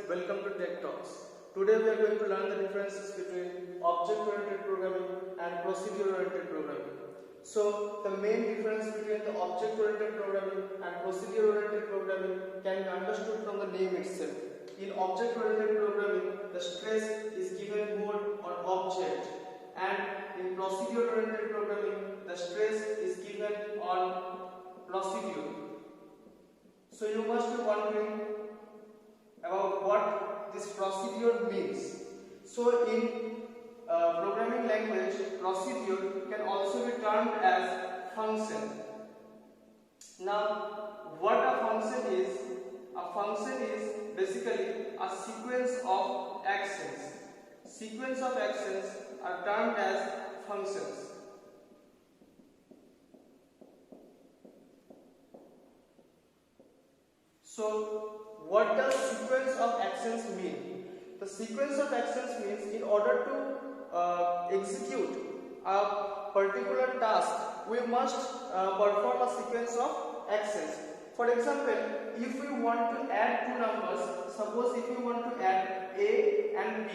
welcome to Tech Talks. Today we are going to learn the differences between object-oriented programming and procedure-oriented programming. So the main difference between the object-oriented programming and procedure-oriented programming can be understood from the name itself. In object-oriented programming, the stress is given more on object, and in procedure-oriented programming, the stress is given on procedure. So you must be wondering about what this procedure means. So in programming language, procedure can also be termed as function. Now, what a function is? A function is basically a sequence of actions. Sequence of actions are termed as functions. So, what does sequence of actions mean? The sequence of actions means in order to execute a particular task, we must perform a sequence of actions. For example, if we want to add two numbers, suppose if we want to add A and B.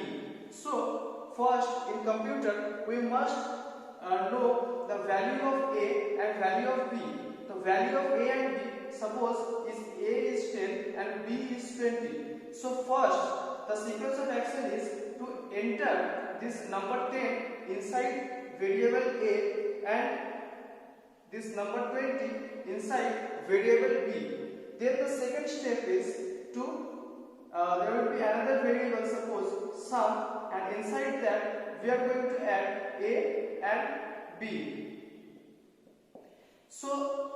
So, first in computer, we must know the value of A and value of B. The value of A and B, suppose is A is 10 and B is 20. So first, the sequence of action is to enter this number 10 inside variable A and this number 20 inside variable B. Then the second step is to there will be another variable, suppose sum, and inside that we are going to add A and B. So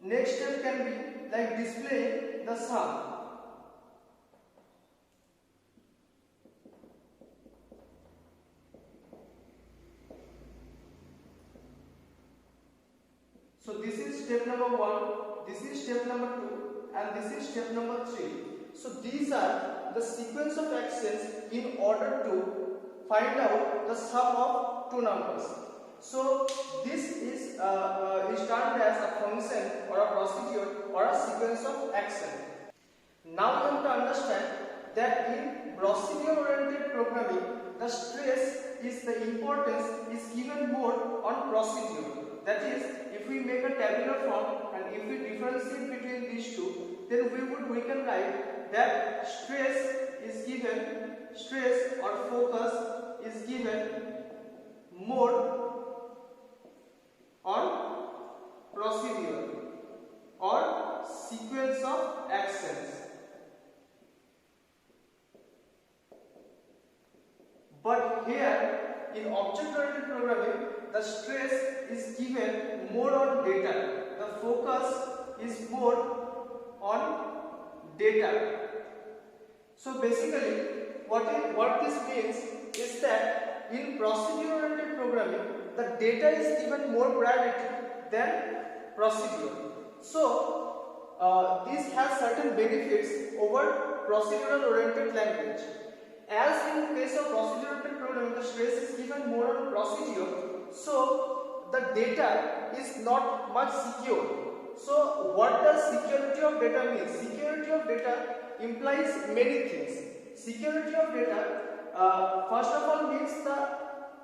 next step can be like displaying the sum. So this is step number 1, this is step number 2, and this is step number 3. So these are the sequence of actions in order to find out the sum of two numbers. So this is termed as a function or a procedure or a sequence of action. Now we have to understand that in procedure-oriented programming, the stress is the importance is given more on procedure. That is, if we make a tabular form and if we differentiate between these two, then we can write that stress or focus is given more on procedure or sequence of actions. But here in object-oriented programming, the stress is given more on data. The focus is more on data. So basically, what this means is that in procedure-oriented programming, the data is given more priority than procedure. So this has certain benefits over procedural-oriented language. As in case of procedure-oriented programming, the stress is given more on procedure, so the data is not much secure. So what does security of data mean? Security of data implies many things. Security of data, first of all, means the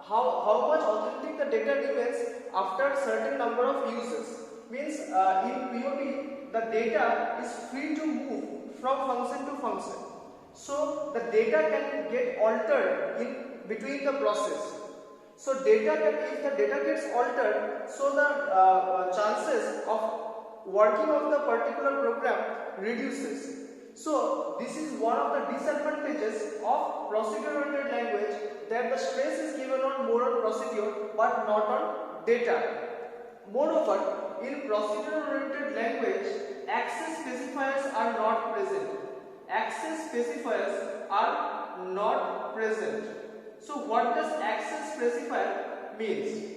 how much authentic the data remains after a certain number of users. Means in POD, the data is free to move from function to function. So the data can get altered in between the process. So if the data gets altered, so the chances of working of the particular program reduces. So this is one of the disadvantages of procedure-oriented language, that the stress is given on more on procedure but not on data. Moreover, in procedure-oriented language, access specifiers are not present. Access specifiers are not present. So what does access specifier means?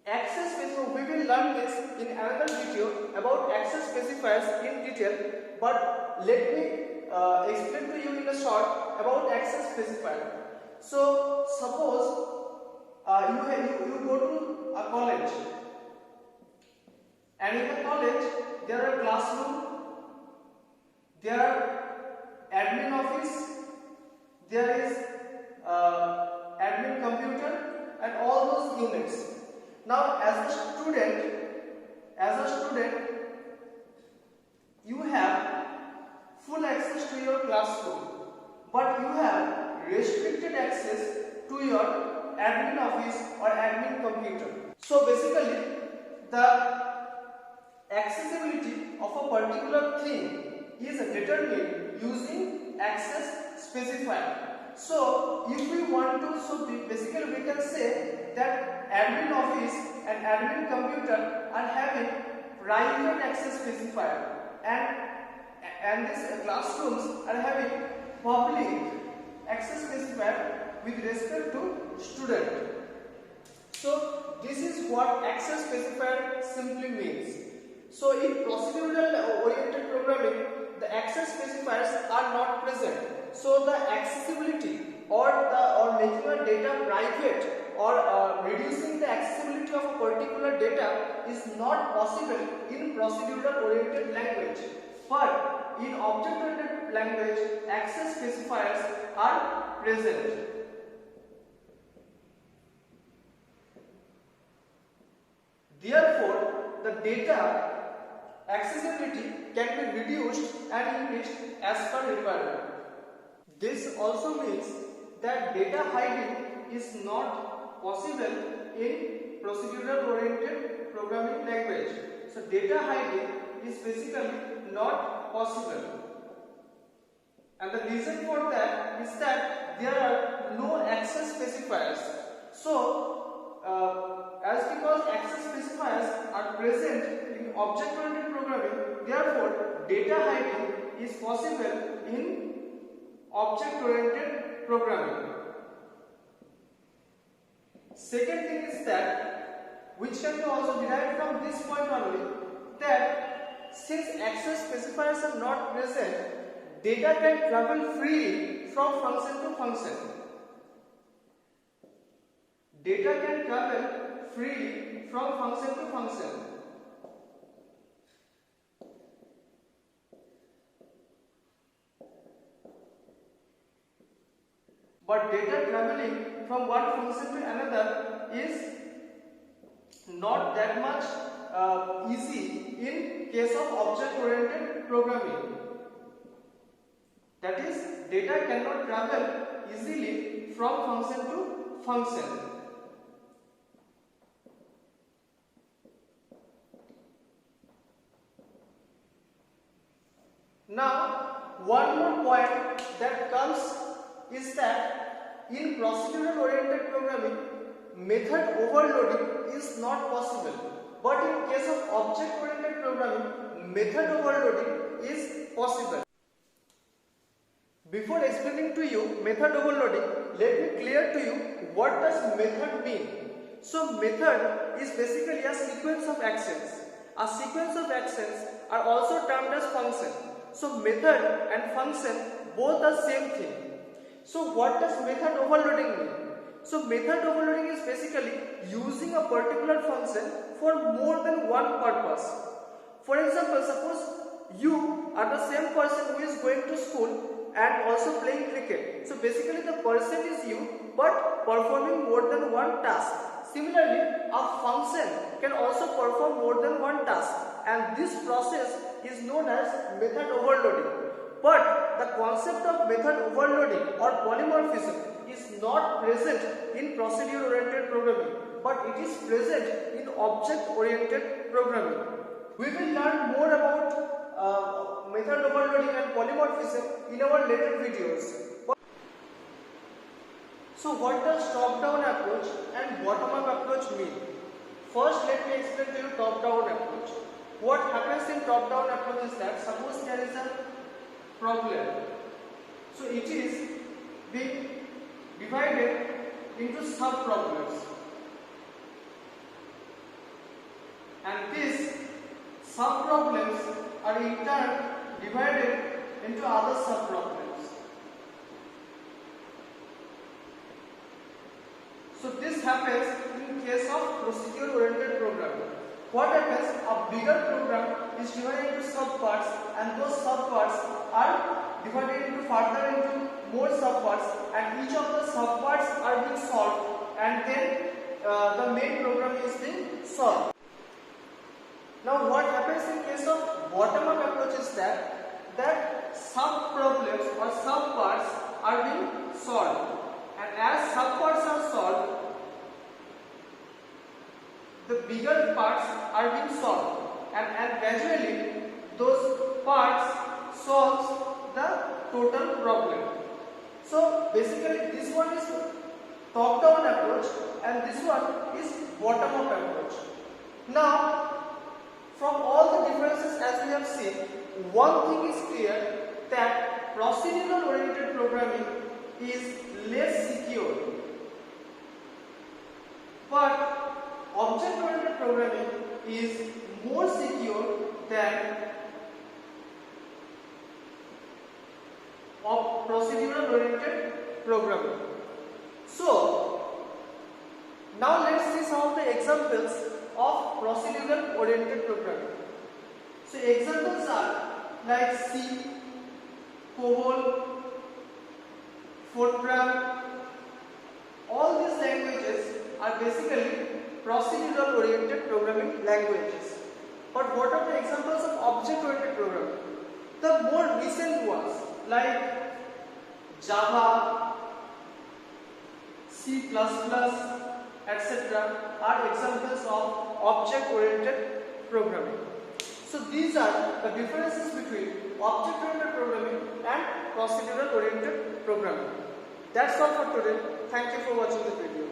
Access specifier, we will learn this in another video about access specifiers in detail, but let me explain to you in a short about access specifier. So suppose you go to a college, and in a college there are classroom, there are admin office, there is admin computer, and all those units. Now as a student, you have full access to your classroom, but you have restricted access to your admin office or admin computer. So basically, the accessibility of a particular thing is determined using access specifier. So if we want to, basically we can say that admin office and admin computer are having private access specifier, and these classrooms are having public access specifier with respect to student. So this is what access specifier simply means. So in procedural oriented programming, the access specifiers are not present. So the accessibility or making a data private or reducing the accessibility of a particular data is not possible in procedural oriented language. But in object oriented language, access specifiers are present. Therefore, the data accessibility can be reduced and increased as per requirement. This also means that data hiding is not possible in procedural oriented programming language. So data hiding is basically not possible. And the reason for that is that there are no access specifiers. So as because access specifiers are present in object-oriented programming, therefore data hiding is possible in object-oriented programming. Second thing is that, which can be also derived from this point only, that since access specifiers are not present, data can travel freely from function to function. Data can travel freely from function to function. But data traveling from one function to another is not that much easy in case of object-oriented programming. That is, data cannot travel easily from function to function. Now, one more point that comes is that in procedural oriented programming, method overloading is not possible. But in case of object oriented programming, method overloading is possible. Before explaining to you method overloading, let me clear to you what does method mean. So method is basically a sequence of actions. A sequence of actions are also termed as function. So method and function both are same thing. So what does method overloading mean? So method overloading is basically using a particular function for more than one purpose. For example, suppose you are the same person who is going to school and also playing cricket. So basically the person is you, but performing more than one task. Similarly, a function can also perform more than one task, and this process is known as method overloading. But the concept of method overloading or polymorphism is not present in procedure-oriented programming, but it is present in object-oriented programming. We will learn more about method overloading and polymorphism in our later videos. So what does top-down approach and bottom-up approach mean? First, let me explain to you top-down approach. What happens in top-down approach is that suppose there is a problem. So it is being divided into sub-problems. And these sub-problems are in turn divided into other sub-problems. So this happens in case of procedure-oriented programming. What happens? A bigger program is divided into subparts, and those subparts are further into more subparts, and each of the subparts are being solved, and then the main program is being solved. Now what happens in case of bottom-up approach is that sub-problems or sub-parts are being solved, and as sub-parts are solved, the bigger parts are being solved, and gradually those parts solves the total problem. So basically this one is top-down approach and this one is bottom-up approach. Now from all the differences as we have seen, one thing is clear, that procedural oriented programming is less secure, but object oriented programming is more secure than procedural oriented programming. So now let's see some of the examples of procedural oriented programming. So examples are like C, COBOL, Fortran. All these languages are basically procedural oriented programming languages. But what are the examples of object oriented programming? The more recent ones like Java, C++, etc. are examples of object oriented programming. So these are the differences between object oriented programming and procedural oriented programming. That's all for today. Thank you for watching the video.